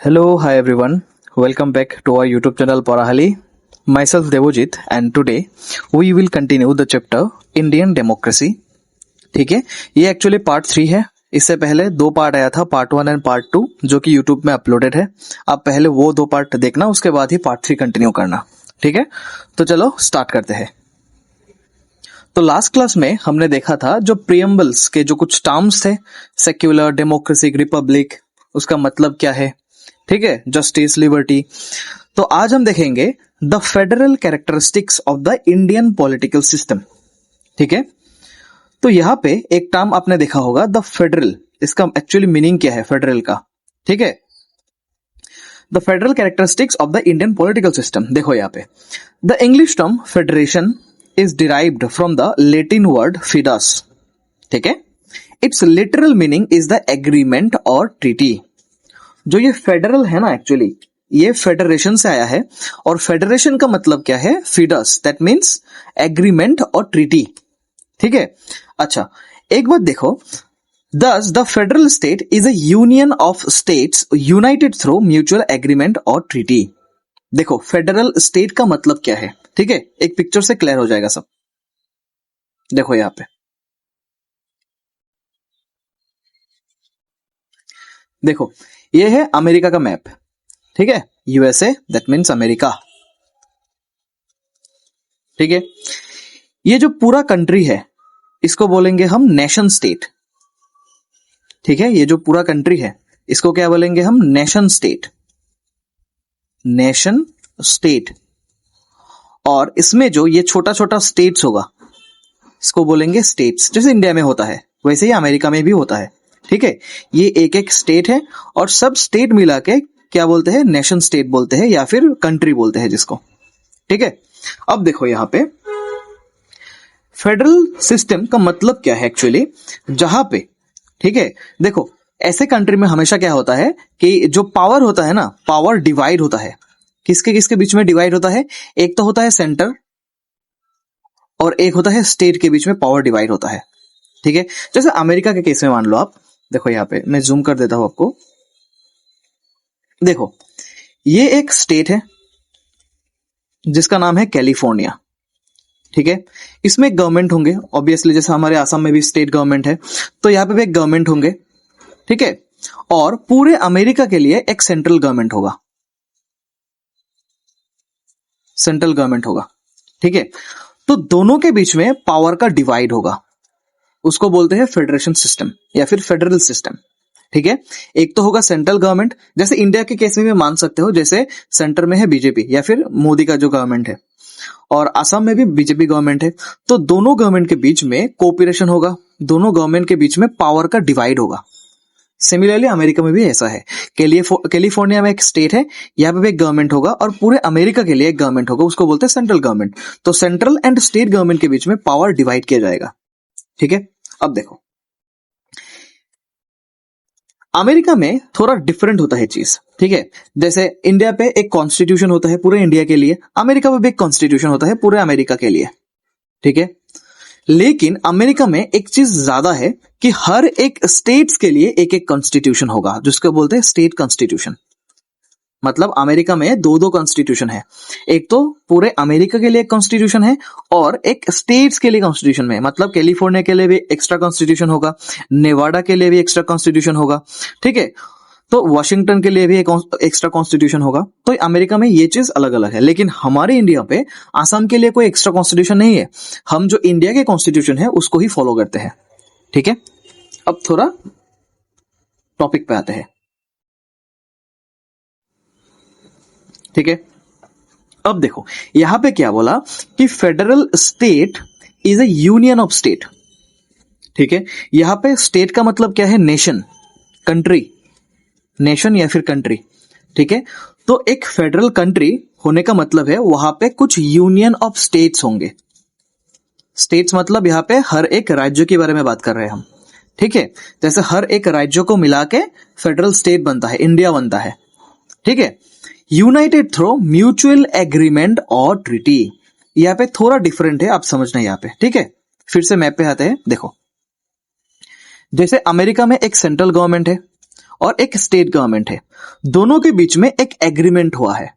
Hello, hi everyone. Welcome back to our YouTube channel Parahali. Myself Devojit and today we will continue the chapter Indian Democracy. ठीक है, ये actually part 3 है. इससे पहले 2 part आया था, पार्ट 1 एंड पार्ट 2, जो कि YouTube में अपलोडेड है. आप पहले वो 2 पार्ट देखना, उसके बाद ही पार्ट 3 कंटिन्यू करना. ठीक है, तो चलो स्टार्ट करते हैं. तो लास्ट क्लास में हमने देखा था जो प्रियम्बल्स के जो कुछ टर्म्स थे, सेक्युलर, डेमोक्रेसी, रिपब्लिक, उसका मतलब क्या है. ठीक है, जस्टिस, लिबर्टी. तो आज हम देखेंगे the federal characteristics of the Indian political system. ठीक है, तो यहां पे एक टर्म आपने देखा होगा, द फेडरल. इसका एक्चुअली मीनिंग क्या है फेडरल का. ठीक है, the federal characteristics of the Indian political system. देखो यहां पे the English term federation is derived from the Latin word fidus. ठीक है, its literal meaning is the agreement or treaty. जो ये फेडरल है ना, एक्चुअली ये फेडरेशन से आया है, और फेडरेशन का मतलब क्या है, फिडस. दैट मीन्स एग्रीमेंट और ट्रीटी. ठीक है, अच्छा एक बात देखो, thus the federal state is a union of states united through mutual agreement or treaty. देखो फेडरल स्टेट का मतलब क्या है. ठीक है, एक पिक्चर से क्लियर हो जाएगा सब. देखो यहां पे देखो, ये है अमेरिका का मैप. ठीक है, यूएसए, दैट मीन्स अमेरिका. ठीक है, ये जो पूरा कंट्री है इसको बोलेंगे हम नेशन स्टेट. ठीक है, ये जो पूरा कंट्री है इसको क्या बोलेंगे हम, नेशन स्टेट. Nation state. और इसमें जो ये छोटा छोटा स्टेट्स होगा इसको बोलेंगे स्टेट्स. जैसे इंडिया में होता है वैसे ही अमेरिका में भी होता है. ठीक है, ये एक एक स्टेट है और सब स्टेट मिला के क्या बोलते हैं, नेशन स्टेट बोलते हैं या फिर कंट्री बोलते हैं जिसको. ठीक है, अब देखो यहां पे फेडरल सिस्टम का मतलब क्या है एक्चुअली, जहां पे, ठीक है, देखो ऐसे कंट्री में हमेशा क्या होता है कि जो पावर होता है ना, पावर डिवाइड होता है. किसके किसके बीच में डिवाइड होता है, एक तो होता है सेंटर और एक होता है स्टेट के बीच में पावर डिवाइड होता है. ठीक है, जैसे अमेरिका के केस में मान लो आप, देखो यहां पे मैं जूम कर देता हूं आपको. देखो ये एक स्टेट है जिसका नाम है कैलिफोर्निया. ठीक है, इसमें गवर्नमेंट होंगे ऑब्वियसली, जैसे हमारे आसाम में भी स्टेट गवर्नमेंट है, तो यहां पे भी एक गवर्नमेंट होंगे. ठीक है, और पूरे अमेरिका के लिए एक सेंट्रल गवर्नमेंट होगा. सेंट्रल गवर्नमेंट होगा. ठीक है, तो दोनों के बीच में पावर का डिवाइड होगा, उसको बोलते हैं फेडरेशन सिस्टम या फिर फेडरल सिस्टम. ठीक है, एक तो होगा सेंट्रल गवर्नमेंट, जैसे इंडिया के केस में भी मान सकते हो, जैसे सेंटर में है बीजेपी या फिर मोदी का जो गवर्नमेंट है, और असम में भी बीजेपी गवर्नमेंट है. तो दोनों गवर्नमेंट के बीच में कोऑपरेशन होगा, दोनों गवर्नमेंट के बीच में पावर का डिवाइड होगा. सिमिलरली अमेरिका में भी ऐसा है. कैलिफोर्निया में एक स्टेट है, यहाँ पे भी एक गवर्नमेंट होगा और पूरे अमेरिका के लिए एक गवर्नमेंट होगा, उसको बोलते हैं सेंट्रल गवर्नमेंट. तो सेंट्रल एंड स्टेट गवर्नमेंट के बीच में पावर डिवाइड किया जाएगा. ठीक है, अब देखो अमेरिका में थोड़ा डिफरेंट होता है चीज. ठीक है, जैसे इंडिया पे एक कॉन्स्टिट्यूशन होता है पूरे इंडिया के लिए, अमेरिका में भी एक कॉन्स्टिट्यूशन होता है पूरे अमेरिका के लिए. ठीक है, लेकिन अमेरिका में एक चीज ज्यादा है कि हर एक स्टेट्स के लिए एक एक कॉन्स्टिट्यूशन होगा, जिसको बोलते हैं स्टेट कॉन्स्टिट्यूशन. मतलब अमेरिका में 2 कॉन्स्टिट्यूशन है, एक तो पूरे अमेरिका के लिए एक कॉन्स्टिट्यूशन है और एक स्टेट्स के लिए कॉन्स्टिट्यूशन है. मतलब कैलिफोर्निया के लिए भी एक्स्ट्रा कॉन्स्टिट्यूशन होगा, नेवाडा के लिए भी एक्स्ट्रा कॉन्स्टिट्यूशन होगा. ठीक है, तो वॉशिंगटन के लिए भी एक एक्स्ट्रा कॉन्स्टिट्यूशन होगा. तो अमेरिका में ये चीज अलग अलग है. लेकिन हमारे इंडिया पे आसाम के लिए कोई एक्स्ट्रा कॉन्स्टिट्यूशन नहीं है, हम जो इंडिया के कॉन्स्टिट्यूशन है उसको ही फॉलो करते हैं. ठीक है, अब थोड़ा टॉपिक पे आते हैं. ठीक है, अब देखो यहां पे क्या बोला कि federal state is A union of state. ठीक है, यहां पे स्टेट का मतलब क्या है, नेशन, कंट्री, नेशन या फिर कंट्री. ठीक है, तो एक फेडरल कंट्री होने का मतलब है वहां पे कुछ यूनियन ऑफ स्टेट्स होंगे. स्टेट्स मतलब यहां पे हर एक राज्य के बारे में बात कर रहे हैं हम. ठीक है, जैसे हर एक राज्य को मिला के फेडरल स्टेट बनता है, इंडिया बनता है. ठीक है, यूनाइटेड थ्रू म्यूचुअल एग्रीमेंट और ट्रीटी. यहाँ पे थोड़ा डिफरेंट है, आप समझना यहाँ पे. ठीक है, फिर से मैप पे आते हैं. देखो जैसे अमेरिका में एक सेंट्रल गवर्नमेंट है और एक स्टेट गवर्नमेंट है, दोनों के बीच में एक एग्रीमेंट हुआ है,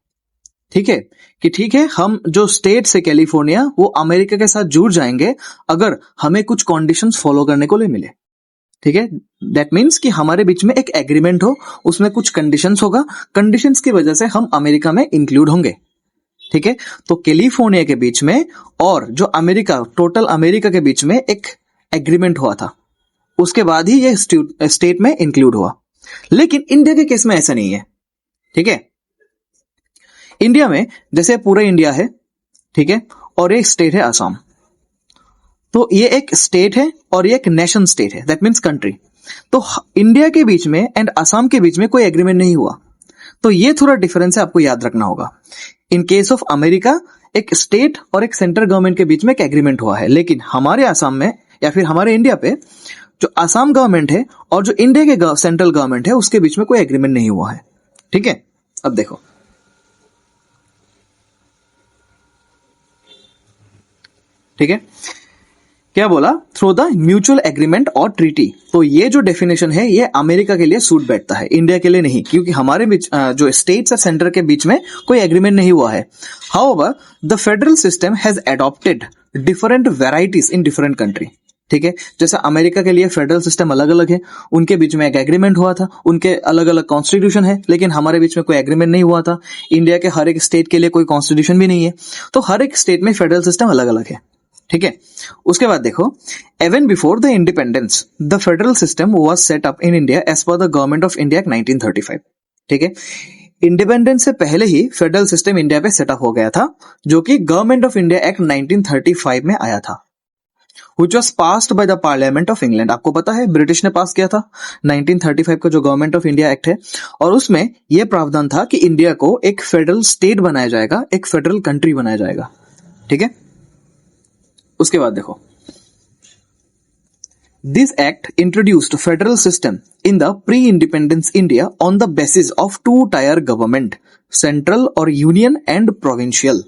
ठीक है, कि ठीक है हम जो स्टेट से कैलिफोर्निया वो अमेरिका के साथ जुड़ जाएंगे अगर हमें कुछ कंडीशंस फॉलो करने को मिले, ठीक है। दैट मीन्स कि हमारे बीच में एक एग्रीमेंट हो, उसमें कुछ कंडीशंस होगा, कंडीशंस की वजह से हम अमेरिका में इंक्लूड होंगे, ठीक है। तो कैलिफोर्निया के बीच में और जो अमेरिका, टोटल अमेरिका के बीच में एक एग्रीमेंट हुआ था, उसके बाद ही ये स्टेट में इंक्लूड हुआ। लेकिन इंडिया के केस में ऐसा नहीं है, ठीक है। इंडिया में जैसे पूरा इंडिया है, ठीक है, और एक स्टेट है असम, तो ये एक स्टेट है और ये एक नेशन स्टेट है, दैट मीन्स कंट्री। तो इंडिया के बीच में एंड असम के बीच में कोई एग्रीमेंट नहीं हुआ, तो ये थोड़ा डिफरेंस है, आपको याद रखना होगा। इन केस ऑफ अमेरिका एक स्टेट और एक सेंट्रल गवर्नमेंट के बीच में एक एग्रीमेंट हुआ है, लेकिन हमारे असम में या फिर हमारे इंडिया पे जो असम गवर्नमेंट है और जो इंडिया के सेंट्रल गवर्नमेंट है उसके बीच में कोई एग्रीमेंट नहीं हुआ है, ठीक है। अब देखो, ठीक है, क्या बोला, थ्रू द म्यूचुअल एग्रीमेंट और ट्रीटी। तो ये जो डेफिनेशन है ये अमेरिका के लिए सूट बैठता है, इंडिया के लिए नहीं, क्योंकि हमारे बीच जो स्टेट्स और सेंटर के बीच में कोई एग्रीमेंट नहीं हुआ है। However the federal system has adopted different varieties in different country, ठीक है। जैसे अमेरिका के लिए फेडरल सिस्टम अलग अलग है, उनके बीच में एक एग्रीमेंट हुआ था, उनके अलग अलग कॉन्स्टिट्यूशन है, लेकिन हमारे बीच में कोई एग्रीमेंट नहीं हुआ था। इंडिया के हर एक स्टेट के लिए कोई कॉन्स्टिट्यूशन भी नहीं है, तो हर एक स्टेट में फेडरल सिस्टम अलग अलग है, ठीक है। उसके बाद देखो, even before the independence the federal system was set up in India as per the government of India 1935, ठीक है। इंडिपेंडेंस से पहले ही फेडरल सिस्टम इंडिया पे सेटअप हो गया था, जो कि गवर्नमेंट ऑफ इंडिया एक्ट 1935 में आया था, which was passed by the parliament of England. आपको पता है ब्रिटिश ने पास किया था 1935 का जो गवर्नमेंट ऑफ इंडिया एक्ट है, और उसमें यह प्रावधान था कि इंडिया को एक फेडरल स्टेट बनाया जाएगा, एक फेडरल कंट्री बनाया जाएगा, ठीक है। उसके बाद देखो, this act introduced federal system in the pre independence India on the basis of two tier government, central और यूनियन एंड प्रोविंशियल,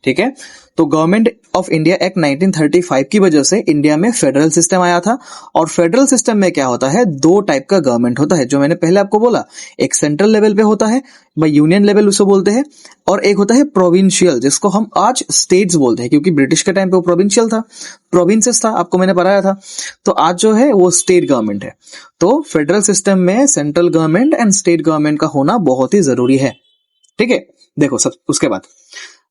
ठीक है। तो गवर्नमेंट ऑफ इंडिया एक्ट 1935 की वजह से इंडिया में फेडरल सिस्टम आया था, और फेडरल सिस्टम में क्या होता है, दो टाइप का गवर्नमेंट होता है, जो मैंने पहले आपको बोला, एक सेंट्रल लेवल पे होता है, यूनियन लेवल उसे बोलते हैं, और एक होता है प्रोविंशियल, जिसको हम आज स्टेट्स बोलते हैं, क्योंकि ब्रिटिश के टाइम पे वो प्रोविंशियल था, प्रोविंसेस था, आपको मैंने पढ़ाया था। तो आज जो है वो स्टेट गवर्नमेंट है। तो फेडरल सिस्टम में central government and state government का होना बहुत ही जरूरी है, ठीक है। देखो सब, उसके बाद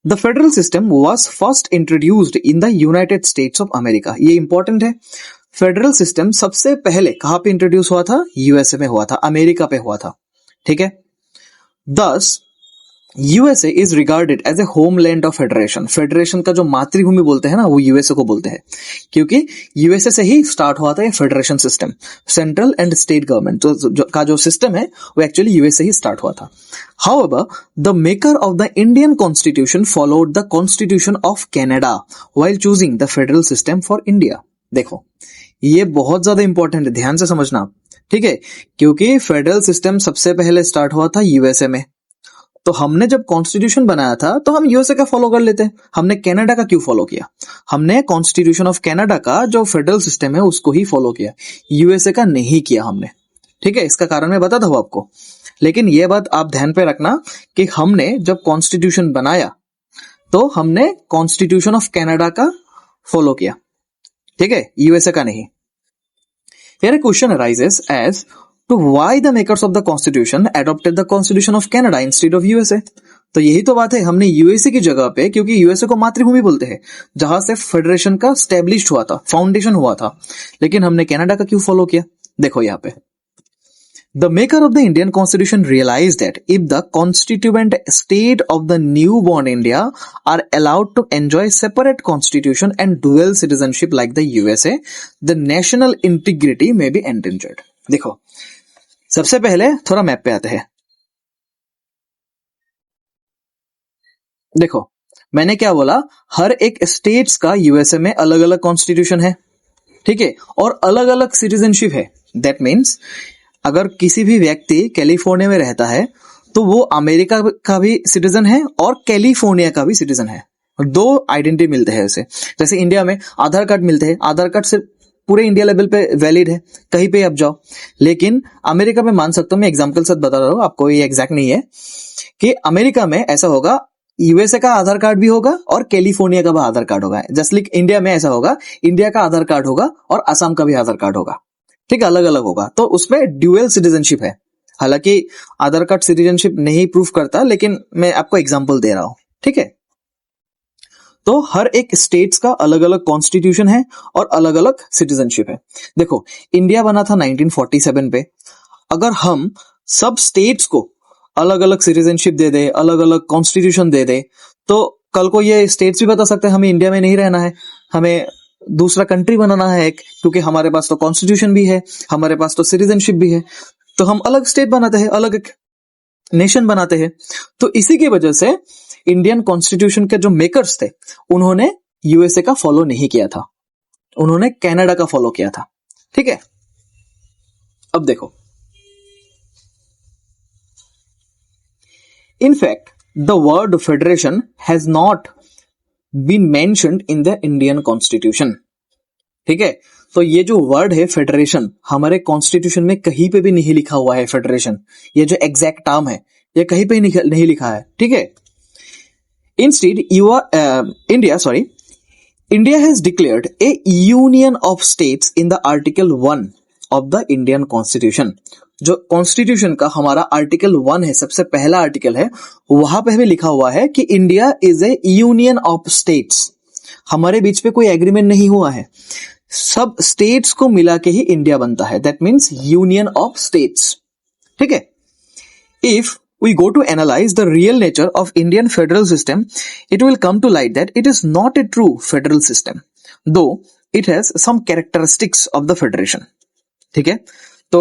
The federal system was first introduced in the United States of America. ये इंपॉर्टेंट है। फेडरल सिस्टम सबसे पहले कहां पे इंट्रोड्यूस हुआ था, यूएसए में हुआ था, अमेरिका पे हुआ था, ठीक है। Thus USA is regarded as a homeland of federation. Federation का जो मातृभूमि बोलते हैं ना, वो यूएसए को बोलते हैं, क्योंकि यूएसए से ही स्टार्ट हुआ था ये federation system. Central and state government का जो सिस्टम है वो एक्चुअली यूएसए ही स्टार्ट हुआ था। However the maker of the Indian constitution followed the constitution of Canada while choosing the federal system for India. देखो ये बहुत ज्यादा इंपॉर्टेंट है, ध्यान से समझना, ठीक है, क्योंकि फेडरल सिस्टम सबसे पहले स्टार्ट हुआ था यूएसए में। तो हमने जब कॉन्स्टिट्यूशन बनाया था तो हम यूएसए का फॉलो कर लेते हैं, हमने कनाडा का क्यों फॉलो किया? हमने कॉन्स्टिट्यूशन ऑफ कनाडा का जो फेडरल सिस्टम है उसको ही फॉलो किया, यूएसए का नहीं किया हमने, ठीक है। इसका कारण मैं बताता हूं आपको, लेकिन यह बात आप ध्यान पे रखना कि हमने जब कॉन्स्टिट्यूशन बनाया तो हमने कॉन्स्टिट्यूशन ऑफ कनाडा का फॉलो किया, ठीक है, यूएसए का नहीं। Here a question arises as to why the makers of the constitution adopted the constitution of Canada instead of USA। तो यही तो बात है, हमने यूएसए की जगह पे, क्योंकि यूएसए को मातृभूमि बोलते हैं जहां से फेडरेशन का स्टैब्लिश्ड हुआ था, फाउंडेशन हुआ था, लेकिन हमने कनाडा का क्यों फॉलो किया? देखो यहाँ पे, The maker of the Indian Constitution realized that if the constituent state of the newborn India are allowed to enjoy separate constitution and dual citizenship like the USA, the national integrity may be endangered। देखो सबसे पहले थोड़ा map पे आते हैं। देखो मैंने क्या बोला, हर एक स्टेट्स का यूएसए में अलग अलग कॉन्स्टिट्यूशन है, ठीक है, और अलग अलग सिटीजनशिप है। दैट मीन्स अगर किसी भी व्यक्ति कैलिफोर्निया में रहता है तो वो अमेरिका का भी सिटीजन है और कैलिफोर्निया का भी सिटीजन है। दो आइडेंटिटी मिलते हैं उसे, जैसे इंडिया में आधार कार्ड मिलते हैं, आधार कार्ड सिर्फ पूरे इंडिया लेवल पे वैलिड है, कहीं पे आप जाओ। लेकिन अमेरिका में मान सकता हूं, मैं एग्जांपल से बता रहा हूं आपको, ये एग्जैक्ट नहीं है कि अमेरिका में ऐसा होगा, यूएसए का आधार कार्ड भी होगा और कैलिफोर्निया का भी आधार कार्ड होगा। जस्ट लाइक इंडिया में ऐसा होगा, इंडिया का आधार कार्ड होगा और असम का भी आधार कार्ड होगा, ठीक है, अलग अलग होगा। तो उसमें ड्यूअल सिटीजनशिप है। हालांकि आधार कार्ड सिटीजनशिप नहीं प्रूफ करता, लेकिन मैं आपको एग्जांपल दे रहा हूं, ठीक है। तो हर एक स्टेट्स का अलग अलग कॉन्स्टिट्यूशन है और अलग अलग सिटीजनशिप है। देखो, इंडिया बना था 1947 पे। अगर हम सब स्टेट्स को अलग अलग सिटीजनशिप दे दे, अलग अलग कॉन्स्टिट्यूशन दे दे, तो कल को ये स्टेट्स भी बता सकते हैं हमें इंडिया में नहीं रहना है, हमें दूसरा कंट्री बनाना है एक, क्योंकि हमारे पास तो कॉन्स्टिट्यूशन भी है, हमारे पास तो सिटीजनशिप भी है, तो हम अलग स्टेट बनाते हैं, अलग एक नेशन बनाते हैं। तो इसी की वजह से इंडियन कॉन्स्टिट्यूशन के जो मेकर्स थे, उन्होंने यूएसए का फॉलो नहीं किया था, उन्होंने कनाडा का फॉलो किया था, ठीक है। अब देखो, in fact the word federation has not been mentioned in the Indian constitution, ठीक है। तो ये जो वर्ड है फेडरेशन, हमारे कॉन्स्टिट्यूशन में कहीं पे भी नहीं लिखा हुआ है फेडरेशन। ये जो एग्जैक्ट टर्म है, ये कहीं पे नहीं लिखा है, ठीक है। Instead India has declared a union of states in the Article 1 of the Indian Constitution। जो कॉन्स्टिट्यूशन का हमारा आर्टिकल 1 है, सबसे पहला आर्टिकल है, वहां पे भी लिखा हुआ है कि India is A union of states. हमारे बीच पे कोई एग्रीमेंट नहीं हुआ है, सब स्टेट्स को मिला के ही इंडिया बनता है, that means union of states, ठीक है। If we go to analyze the real nature of Indian federal system, it will come to light that it is not a true federal system, though it has some characteristics of the federation, ठीक है। तो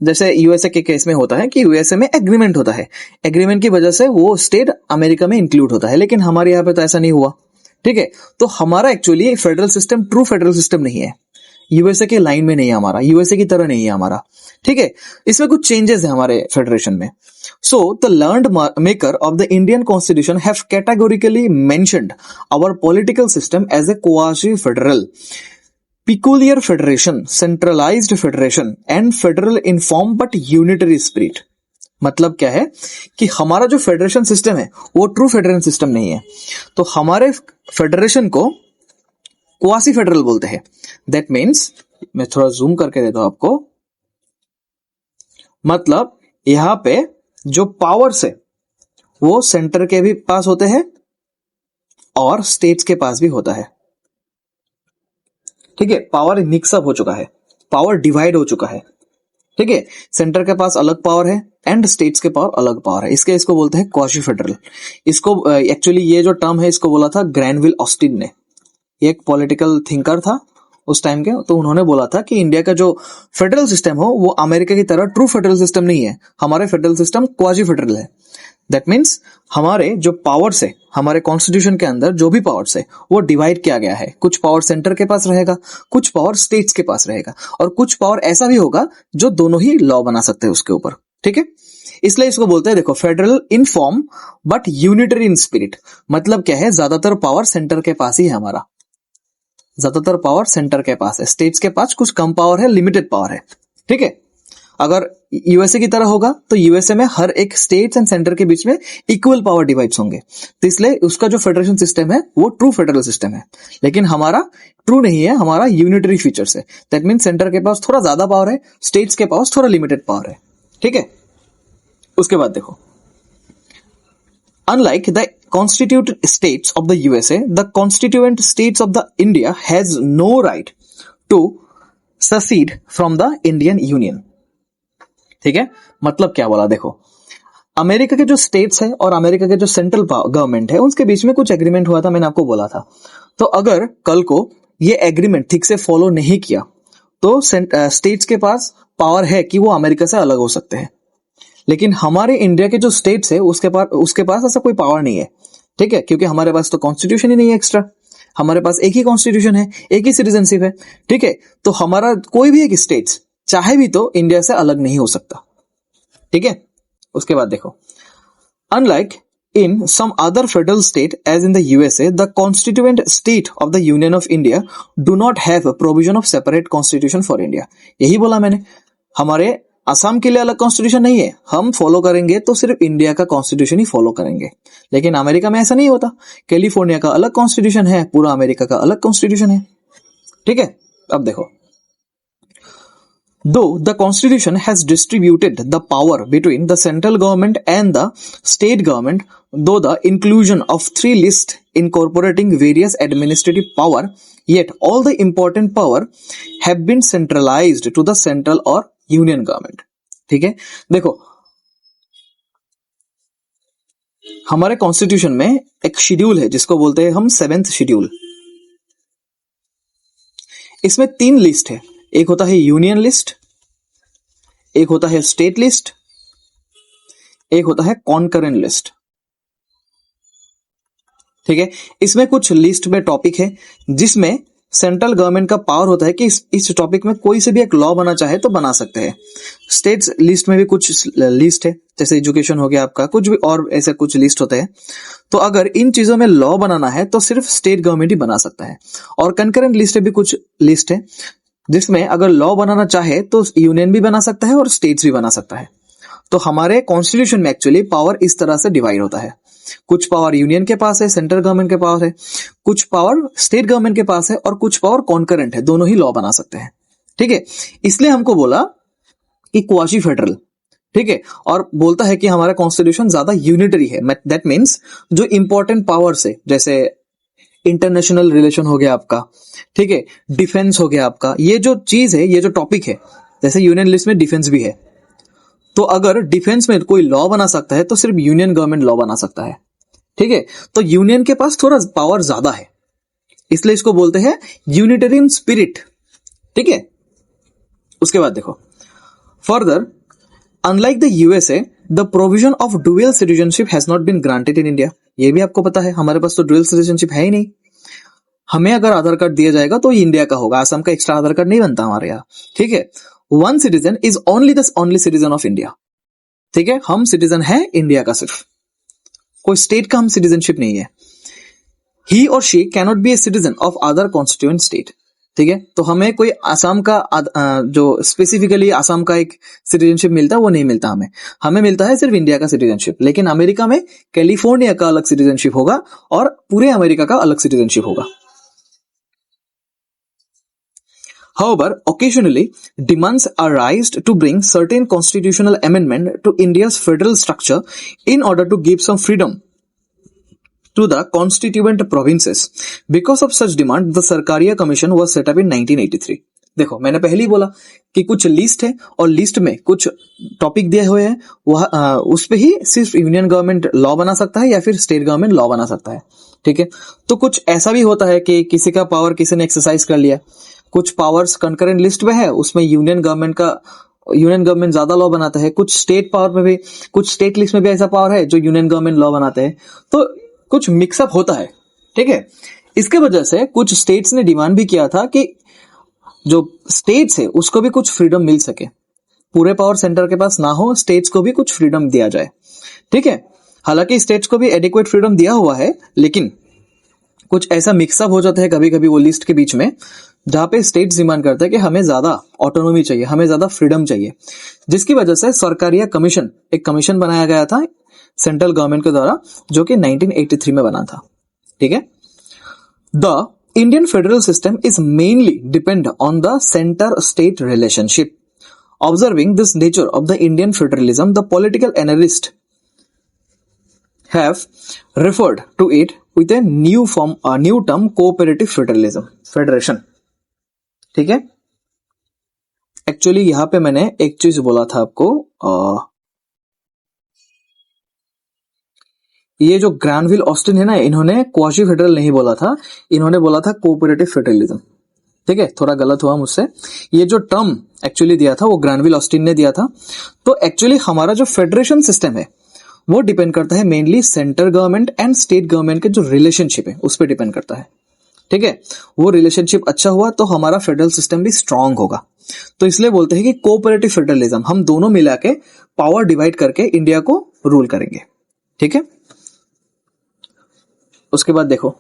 जैसे USA के case में होता है कि USA में एग्रीमेंट होता है, एग्रीमेंट की वजह से वो स्टेट अमेरिका में इंक्लूड होता है, लेकिन हमारे यहाँ पे तो ऐसा नहीं हुआ, ठीक है। तो हमारा actually federal system true federal system नहीं है, यूएसए के लाइन में नहीं है हमारा, यूएसए की तरह नहीं है हमारा, ठीक है। इसमें कुछ चेंजेस है हमारे फेडरेशन में। So the learned maker of the Indian constitution have categorically mentioned our political system as a quasi federal, peculiar federation, centralized federation and federal in form but unitary spirit। मतलब क्या है कि हमारा जो federation system है वो true federation system नहीं है, तो हमारे फेडरेशन को क्वासी फेडरल बोलते हैं। दैट मीन्स, मैं थोड़ा जूम करके देता हूं आपको, मतलब यहां पे जो पावर्स है वो सेंटर के भी पास होते हैं और स्टेट्स के पास भी होता है, ठीक है। पावर मिक्सअप हो चुका है, पावर डिवाइड हो चुका है, ठीक है। सेंटर के पास अलग पावर है एंड स्टेट्स के पावर अलग पावर है, इसको बोलते हैं क्वासी फेडरल। इसको एक्चुअली ये जो टर्म है इसको बोला था ग्रैनविल ऑस्टिन ने, एक पॉलिटिकल थिंकर था उस टाइम के, तो उन्होंने बोला था कि इंडिया का जो फेडरल सिस्टम हो वो अमेरिका की तरह ट्रू फेडरल सिस्टम नहीं है, हमारे फेडरल सिस्टम क्वासी फेडरल है। दैट मीन्स हमारे जो पावर्स है, हमारे कॉन्स्टिट्यूशन के अंदर जो भी पावर्स है वो डिवाइड किया गया है, कुछ पावर सेंटर के पास रहेगा, कुछ पावर स्टेट्स के पास रहेगा, और कुछ पावर ऐसा भी होगा जो दोनों ही लॉ बना सकते हैं उसके ऊपर, ठीक है। इसलिए इसको बोलते हैं, देखो, federal in form but unitary in spirit. मतलब क्या है, ज्यादातर पावर सेंटर के पास ही है हमारा, ज्यादातर पावर सेंटर के पास है, स्टेट्स के पास कुछ कम पावर है, लिमिटेड पावर है, ठीक है। अगर यूएसए की तरह होगा तो यूएसए में हर एक स्टेट्स एंड सेंटर के बीच में इक्वल पावर डिवाइड्स होंगे, तो इसलिए उसका जो फेडरेशन सिस्टम है वो ट्रू फेडरल सिस्टम है। लेकिन हमारा ट्रू नहीं है, हमारा यूनिटरी फीचर्स है। दैट मीन सेंटर के पास थोड़ा ज्यादा पावर है, स्टेट्स के पास थोड़ा लिमिटेड पावर है, ठीक है। उसके बाद देखो, unlike the constituent states of the USA, the constituent states of the India has no right to secede from the Indian Union, ठीक है। मतलब क्या बोला, देखो, अमेरिका के जो स्टेट्स है और अमेरिका के जो सेंट्रल गवर्नमेंट है उसके बीच में कुछ एग्रीमेंट हुआ था, मैंने आपको बोला था। तो अगर कल को ये एग्रीमेंट ठीक से फॉलो नहीं किया तो स्टेट्स के पास पावर है कि वो अमेरिका से अलग हो सकते हैं, लेकिन हमारे इंडिया के जो स्टेट्स है उसके पास ऐसा कोई पावर नहीं है, ठीक है, क्योंकि हमारे पास तो कॉन्स्टिट्यूशन ही नहीं है एक्स्ट्रा, हमारे पास एक ही कॉन्स्टिट्यूशन है, एक ही सिटीजनशिप है, ठीक है। तो हमारा कोई भी एक स्टेट चाहे भी तो इंडिया से अलग नहीं हो सकता, ठीक है। उसके बाद देखो, unlike In some other federal state, as in the USA, the constituent state of the Union of India do not have a provision of separate constitution for India. यही बोला मैंने, हमारे असम के लिए अलग कॉन्स्टिट्यूशन नहीं है, हम फॉलो करेंगे तो सिर्फ इंडिया का कॉन्स्टिट्यूशन ही फॉलो करेंगे। लेकिन अमेरिका में ऐसा नहीं होता, कैलिफोर्निया का अलग कॉन्स्टिट्यूशन है, पूरा अमेरिका का अलग कॉन्स्टिट्यूशन है। ठीक है, अब देखो, though the constitution has distributed the power between the central government and the state government, though the inclusion of 3 lists incorporating various administrative power, yet all the important power have been centralized to the central or union government. ठीक है, देखो हमारे constitution में एक schedule है जिसको बोलते हैं हम 7th शेड्यूल। इसमें 3 लिस्ट है, एक होता है यूनियन लिस्ट, एक होता है स्टेट लिस्ट, एक होता है कॉन्करेंट लिस्ट। ठीक है, इसमें कुछ लिस्ट में टॉपिक है जिसमें सेंट्रल गवर्नमेंट का पावर होता है कि इस टॉपिक में कोई से भी एक लॉ बना चाहे तो बना सकते हैं। स्टेट्स लिस्ट में भी कुछ लिस्ट है, जैसे एजुकेशन हो गया आपका, कुछ भी और ऐसे कुछ लिस्ट होते हैं। तो अगर इन चीजों में लॉ बनाना है तो सिर्फ स्टेट गवर्नमेंट ही बना सकता है। और कंकरेंट लिस्ट भी कुछ लिस्ट है जिसमें अगर लॉ बनाना चाहे तो यूनियन भी बना सकता है और स्टेट्स भी बना सकता है। तो हमारे कॉन्स्टिट्यूशन में एक्चुअली पावर इस तरह से डिवाइड होता है, कुछ पावर यूनियन के पास है, सेंट्रल गवर्नमेंट के पास है, कुछ पावर स्टेट गवर्नमेंट के पास है और कुछ पावर कॉन्करेंट है, दोनों ही लॉ बना सकते हैं। ठीक है, इसलिए हमको बोला कि क्वासी फेडरल। ठीक है, और बोलता है कि हमारा कॉन्स्टिट्यूशन ज्यादा यूनिटरी है। दैट मीन्स जो इंपॉर्टेंट पावर्स है, जैसे इंटरनेशनल रिलेशन हो गया आपका, ठीक है, डिफेंस हो गया आपका, ये जो चीज है, ये जो टॉपिक है, जैसे यूनियन लिस्ट में डिफेंस भी है, तो अगर डिफेंस में कोई लॉ बना सकता है तो सिर्फ यूनियन गवर्नमेंट लॉ बना सकता है। ठीक है, तो यूनियन के पास थोड़ा पावर ज्यादा है, इसलिए इसको बोलते हैं यूनिटेरियन स्पिरिट। ठीक है, उसके बाद देखो further, unlike the USA, the provision of dual citizenship has not been granted in India. ये भी आपको पता है, हमारे पास तो डुअल सिटीजनशिप है ही नहीं। हमें अगर आधार कार्ड दिया जाएगा तो इंडिया का होगा, असम का एक्स्ट्रा आधार कार्ड नहीं बनता हमारे यहाँ। ठीक है, one citizen is only citizen of India. ठीक है, हम सिटीजन है इंडिया का, सिर्फ कोई स्टेट का हम सिटीजनशिप नहीं है। ही और she cannot be a citizen of other constituent state. ठीक है, तो हमें कोई असम का जो स्पेसिफिकली असम का एक सिटीजनशिप मिलता है वो नहीं मिलता, हमें मिलता है सिर्फ इंडिया का सिटीजनशिप। लेकिन अमेरिका में कैलिफोर्निया का अलग सिटीजनशिप होगा और पूरे अमेरिका का अलग सिटीजनशिप होगा। However, occasionally demands are raised to bring certain constitutional amendment to India's federal structure in order to give some freedom to the constituent provinces. Because of such demand, the Sarkaria Commission was set up in 1983. देखो, मैंने पहले ही बोला कि कुछ list है और list में कुछ टॉपिक दिए हुए हैं, वह उस पे ही सिर्फ यूनियन गवर्नमेंट लॉ बना सकता है या फिर स्टेट गवर्नमेंट लॉ बना सकता है। ठीक है, तो कुछ ऐसा भी होता है कि किसी का पावर किसी ने एक्सरसाइज कर लिया, कुछ पावर्स कंकरेंट लिस्ट में है, उसमें यूनियन गवर्नमेंट ज्यादा लॉ बनाता है, कुछ स्टेट पावर में भी, कुछ स्टेट लिस्ट में भी ऐसा पावर है जो यूनियन गवर्नमेंट लॉ बनाते हैं, तो कुछ मिक्सअप होता है। ठीक है, इसके वजह से कुछ स्टेट्स ने डिमांड भी किया था कि जो स्टेट्स है उसको भी कुछ फ्रीडम मिल सके, पूरे पावर सेंटर के पास ना हो, स्टेट्स को भी कुछ फ्रीडम दिया जाए। ठीक है, हालांकि स्टेट्स को भी एडिक्वेट फ्रीडम दिया हुआ है, लेकिन कुछ ऐसा मिक्सअप हो जाता है कभी कभी वो लिस्ट के बीच में, जहां पे स्टेट्स डिमांड करते हैं कि हमें ज्यादा ऑटोनॉमी चाहिए, हमें ज्यादा फ्रीडम चाहिए, जिसकी वजह से सरकारिया कमीशन, एक कमीशन बनाया गया था सेंट्रल गवर्नमेंट के द्वारा, जो कि 1983 में बना था। ठीक है, the Indian federal system is mainly depend on the centre state relationship. Observing this nature of the Indian federalism, the political analyst have referred to it with a new term, cooperative federation। ठीक है, actually यहां पे मैंने एक चीज बोला था आपको, ये जो ग्रैनविल ऑस्टिन है ना, इन्होंने क्वासी फेडरल नहीं बोला था, इन्होंने बोला था कोऑपरेटिव फेडरलिज्म। ठीक है, थोड़ा गलत हुआ मुझसे, ये जो टर्म एक्चुअली दिया था वो ग्रैनविल ऑस्टिन ने दिया था। तो एक्चुअली हमारा जो फेडरेशन सिस्टम है वो डिपेंड करता है mainly central government and state government के जो रिलेशनशिप है उस पर डिपेंड करता है। ठीक है, वो रिलेशनशिप अच्छा हुआ तो हमारा फेडरल सिस्टम भी स्ट्रांग होगा। तो इसलिए बोलते हैं कि कोऑपरेटिव फेडरलिज्म, हम दोनों मिला के पावर डिवाइड करके इंडिया को रूल करेंगे। ठीक है, उसके बाद देखो,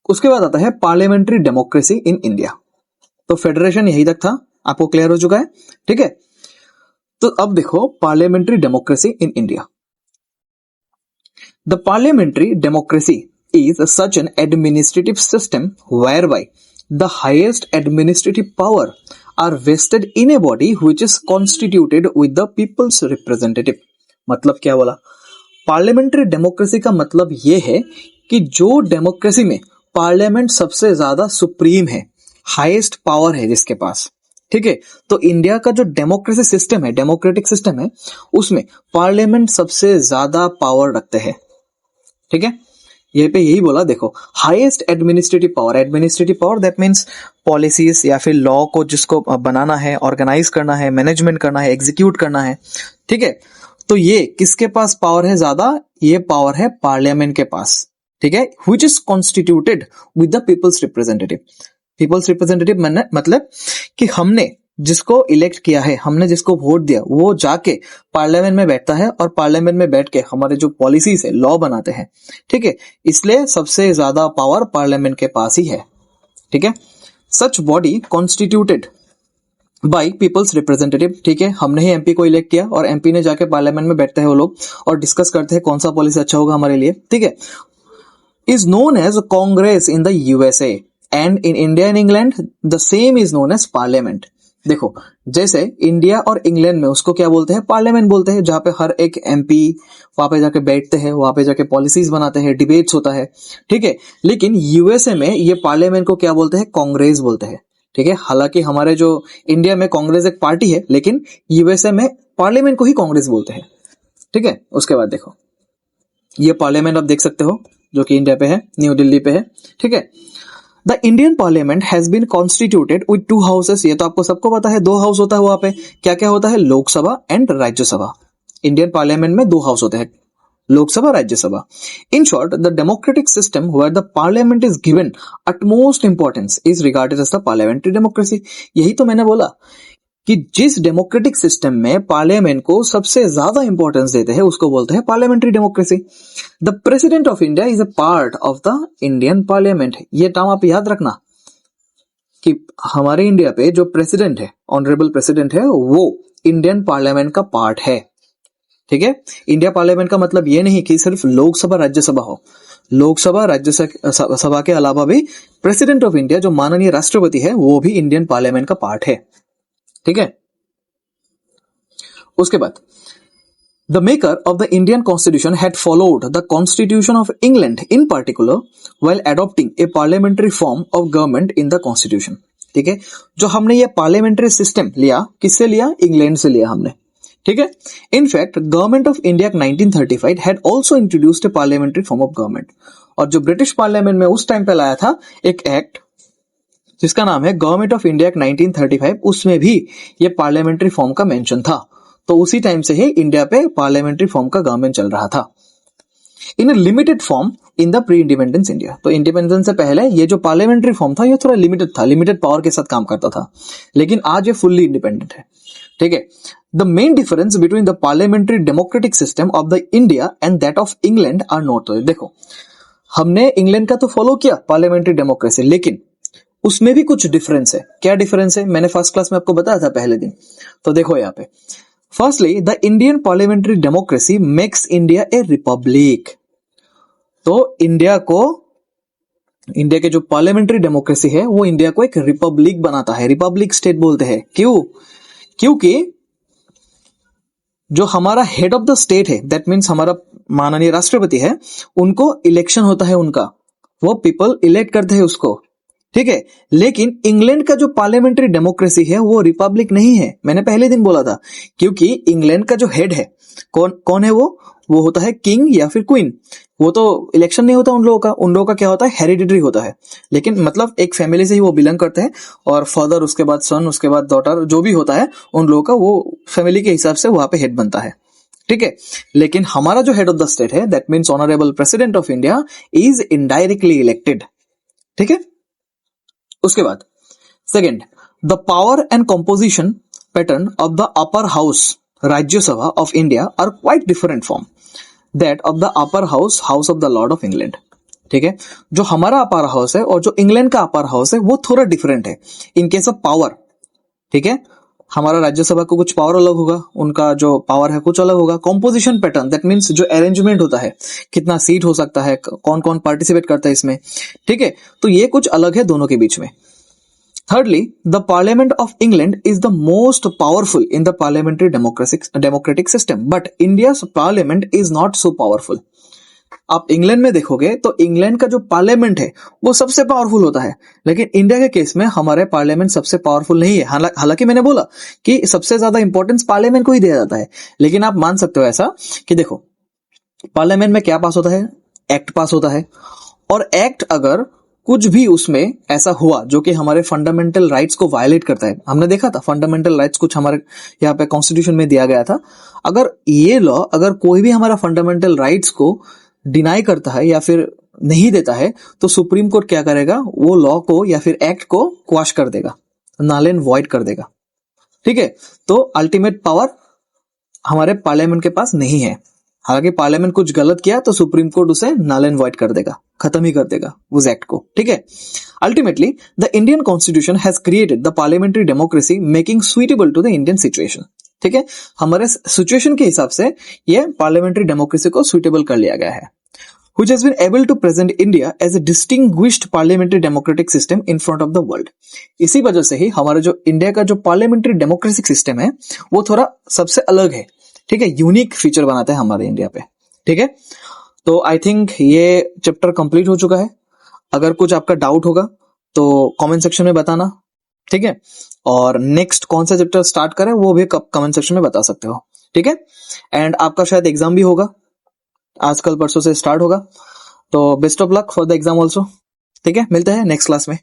उसके बाद आता है पार्लियामेंट्री डेमोक्रेसी इन इंडिया। तो फेडरेशन यही तक था, आपको क्लियर हो चुका है, ठीक है। तो अब देखो parliamentary democracy in India. The parliamentary democracy is such an administrative system whereby the highest administrative power are vested in a body which is constituted with the people's representative। मतलब क्या बोला? पार्लियामेंट्री डेमोक्रेसी का मतलब यह है कि जो democracy में पार्लियामेंट सबसे ज्यादा सुप्रीम है, हाईएस्ट पावर है जिसके पास, ठीक है। तो इंडिया का जो डेमोक्रेसी सिस्टम है, डेमोक्रेटिक सिस्टम है, उसमें पार्लियामेंट सबसे ज्यादा पावर रखते हैं, ठीक है। ये पे यही बोला, देखो highest administrative power that means policies या फिर लॉ को जिसको बनाना है, ऑर्गेनाइज करना है, मैनेजमेंट करना है, एग्जीक्यूट करना है, ठीक है। तो ये किसके पास पावर है ज्यादा? ये पावर है पार्लियामेंट के पास, ठीक है। Which is constituted with the peoples representative. Peoples representative मतलब कि हमने जिसको इलेक्ट किया है, हमने जिसको वोट दिया, वो जाके पार्लियामेंट में बैठता है और पार्लियामेंट में बैठ के हमारे जो पॉलिसीज है, लॉ बनाते हैं, ठीक है। इसलिए सबसे ज्यादा पावर पार्लियामेंट के पास ही है, ठीक है। Such body constituted by people's representative, ठीक है। हमने ही एमपी को इलेक्ट किया और एमपी ने जाके पार्लियामेंट में बैठते हैं वो लोग और डिस्कस करते हैं कौन सा पॉलिसी अच्छा होगा हमारे लिए, ठीक है। Is known as Congress in the USA and in India and England the same is known as parliament. देखो जैसे इंडिया और इंग्लैंड में उसको क्या बोलते हैं? पार्लियामेंट बोलते हैं, जहां पे हर एक एमपी वहां पे जाके बैठते हैं, वहां पे जाके पॉलिसीज बनाते हैं, डिबेट्स होता है, ठीक है। लेकिन यूएसए में ये पार्लियामेंट को क्या बोलते हैं? कांग्रेस बोलते हैं, ठीक है। हालांकि हमारे जो इंडिया में कांग्रेस एक पार्टी है, लेकिन यूएसए में पार्लियामेंट को ही कांग्रेस बोलते हैं, ठीक है। उसके बाद देखो ये पार्लियामेंट आप देख सकते हो जो कि इंडिया पे है, न्यू दिल्ली पे है, ठीक है। The Indian parliament has been constituted with 2 houses. ये तो आपको सबको पता है, 2 हाउस होता है वहां पे। क्या क्या होता है? Lok Sabha and Rajya Sabha. Indian parliament में 2 हाउस होते हैं, Lok Sabha, Rajya Sabha. In short the democratic system where the parliament is given utmost importance is regarded as the parliamentary democracy. यही तो मैंने बोला कि जिस डेमोक्रेटिक सिस्टम में पार्लियामेंट को सबसे ज्यादा इंपॉर्टेंस देते हैं उसको बोलते हैं parliamentary democracy. The president of India is a part of the Indian parliament. ये टर्म आप याद रखना कि हमारे इंडिया पे जो प्रेसिडेंट है, ऑनरेबल प्रेसिडेंट है, वो इंडियन पार्लियामेंट का पार्ट है, ठीक है। इंडिया पार्लियामेंट का मतलब ये नहीं कि सिर्फ लोकसभा राज्यसभा हो। लोकसभा राज्यसभा के अलावा भी प्रेसिडेंट ऑफ इंडिया जो माननीय राष्ट्रपति है वो भी इंडियन पार्लियामेंट का पार्ट है, ठीक है। उसके बाद the maker of the Indian constitution had followed the constitution of England in particular while adopting A parliamentary form of government in the constitution, ठीक है। जो हमने ये पार्लियामेंट्री सिस्टम लिया, किससे लिया? इंग्लैंड से लिया हमने, ठीक है। In fact government of India 1935 had also introduced A parliamentary form of government. और जो ब्रिटिश पार्लियामेंट में उस टाइम पे लाया था एक एक्ट जिसका नाम है गवर्नमेंट ऑफ इंडिया 1935, उसमें भी ये पार्लियामेंट्री फॉर्म का मेंशन था। तो उसी टाइम से ही इंडिया पे पार्लियामेंट्री फॉर्म का गवर्नमेंट चल रहा था in a limited form in the pre independence India. तो इंडिपेंडेंस से पहले ये जो पार्लियामेंट्री फॉर्म था ये थोड़ा लिमिटेड था, लिमिटेड पावर के साथ काम करता था, लेकिन आज ये फुल्ली इंडिपेंडेंट है, ठीक है। The main difference between the parliamentary democratic system of the India and that of England are not. देखो हमने इंग्लैंड का तो फॉलो किया पार्लियामेंट्री डेमोक्रेसी, लेकिन उसमें भी कुछ डिफरेंस है। क्या डिफरेंस है? मैंने फर्स्ट क्लास में आपको बताया था पहले दिन। तो देखो यहाँ पे, firstly the Indian parliamentary democracy makes India A Republic. तो इंडिया के जो पार्लियामेंट्री डेमोक्रेसी है वो इंडिया को एक रिपब्लिक बनाता है, रिपब्लिक स्टेट बोलते हैं। क्यों? क्योंकि जो हमारा हेड ऑफ द स्टेट है, दैट मीन्स हमारा माननीय राष्ट्रपति है, उनको इलेक्शन होता है, उनका वो पीपल इलेक्ट करते हैं उसको, ठीक है। लेकिन इंग्लैंड का जो पार्लियामेंट्री डेमोक्रेसी है वो रिपब्लिक नहीं है, मैंने पहले दिन बोला था। क्योंकि इंग्लैंड का जो हेड है कौन है? वो होता है किंग या फिर क्वीन। वो तो इलेक्शन नहीं होता उन लोगों का क्या होता है? हेरिडिटरी होता है। लेकिन मतलब एक फैमिली से ही वो बिलोंग करते हैं और फादर, उसके बाद सन, उसके बाद डॉटर, जो भी होता है उन लोगों का वो फैमिली के हिसाब से वहां पे हेड बनता है, ठीक है। लेकिन हमारा जो हेड ऑफ द स्टेट है, that means honourable president of India, is indirectly elected, ठीक है। उसके बाद second, the power and composition pattern of the upper house Rajya Sabha of India are quite different from that of the upper house, house of the lord of England. ठीक है, जो हमारा upper house है और जो इंग्लैंड का अपर हाउस है वो थोड़ा डिफरेंट है इन केस ऑफ पावर। ठीक है, हमारा राज्यसभा को कुछ पावर अलग होगा, उनका जो पावर है कुछ अलग होगा। कॉम्पोजिशन पैटर्न, दैट मीन्स जो अरेंजमेंट होता है, कितना सीट हो सकता है, कौन कौन पार्टिसिपेट करता है इसमें। ठीक है, तो ये कुछ अलग है दोनों के बीच में। Thirdly, the Parliament of England is the most powerful in the parliamentary democratic system, but India's parliament is not so powerful. आप इंग्लैंड में देखोगे तो इंग्लैंड का जो पार्लियामेंट है वो सबसे पावरफुल होता है, लेकिन इंडिया के केस में हमारे पार्लियामेंट सबसे पावरफुल नहीं है। हालांकि मैंने बोला कि सबसे ज्यादा इंपॉर्टेंस पार्लियामेंट को ही दिया जाता है, लेकिन आप मान सकते हो ऐसा कि देखो पार्लियामेंट में क्या पास होता है, एक्ट पास होता है, और एक्ट अगर कुछ भी उसमें ऐसा हुआ जो कि हमारे फंडामेंटल राइट्स को वायलेट करता है, हमने देखा था फंडामेंटल राइट्स कुछ हमारे यहाँ पे कॉन्स्टिट्यूशन में दिया गया था, अगर ये लॉ अगर कोई भी हमारा फंडामेंटल राइट्स को डिनाई करता है या फिर नहीं देता है तो सुप्रीम कोर्ट क्या करेगा, वो लॉ को या फिर एक्ट को क्वाश कर देगा, नल एंड वॉइड कर देगा। ठीक है, तो अल्टीमेट पावर हमारे पार्लियामेंट के पास नहीं है। हालांकि पार्लियामेंट कुछ गलत किया तो सुप्रीम कोर्ट उसे नल एंड वॉइड कर देगा, खत्म ही कर देगा उस एक्ट को। ठीक है, ultimately the Indian constitution has created the parliamentary democracy making suitable to the Indian situation. ठीक है, हमारे सिचुएशन के हिसाब से ये पार्लियामेंट्री डेमोक्रेसी को सुइटेबल कर लिया गया है, which has been able to present India as a distinguished parliamentary democratic system in front of the world। इसी वजह से ही हमारा जो इंडिया का जो पार्लियामेंट्री डेमोक्रेटिक सिस्टम है वो थोड़ा सबसे अलग है। ठीक है, यूनिक फीचर बनाता है हमारे इंडिया पे। ठीक है, तो आई थिंक ये चैप्टर कंप्लीट हो चुका है। अगर कुछ आपका डाउट होगा तो कमेंट सेक्शन में बताना। ठीक है, और नेक्स्ट कौन सा चैप्टर स्टार्ट करें वो भी कमेंट सेक्शन में बता सकते हो। ठीक है, एंड आपका शायद एग्जाम भी होगा, आजकल परसों से स्टार्ट होगा, तो best of luck for the exam also. ठीक है, मिलते हैं नेक्स्ट क्लास में।